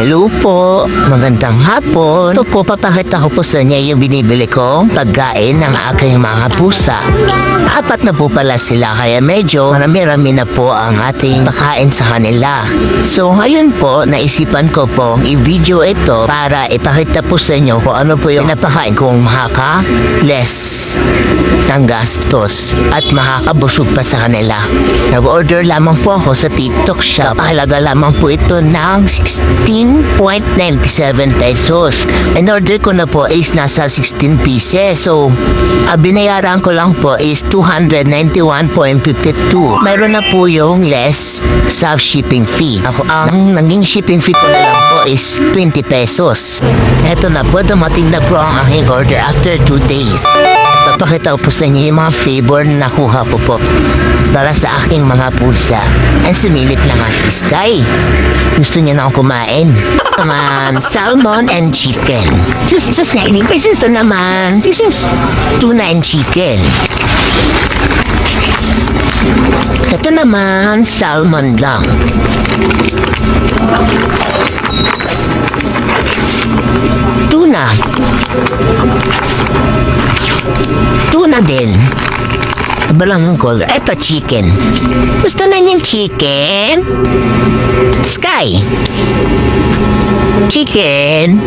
Hello po, magandang hapon. Ito po, papakita ko po sa inyo yung binibili kong pagkain ng aking mga pusa. 4 na po pala sila, kaya medyo marami-rami na po ang ating pakain sa kanila. So ngayon po, naisipan ko pong i-video ito para ipakita po sa inyo kung ano po yung napakain kong makaka-less ng gastos at makakabusog pa sa kanila. Nag-order lamang po ako sa TikTok shop. Halaga lamang po ito ng 16.97 pesos. In order ko na po is nasa 16 pieces. So, binayaran ko lang po is 291.52. Mayroon na po yung less sa shipping fee. Ang naging shipping fee ko na lang po is 20 pesos. Eto na po, dumating na po ang aking order after 2 days. Papakita ko po sa inyo yung mga flavor na nakuha ko po para sa aking mga pusa. And sumilip na nga si Sky. Gusto niya na ako kumain. Salmon and chicken. Just 90 pesos naman. This is tuna and chicken. Ito naman, salmon lang. Tuna. Tuna din. Balang color. Ito chicken. Gusto na niyang chicken? Sky. Chicken.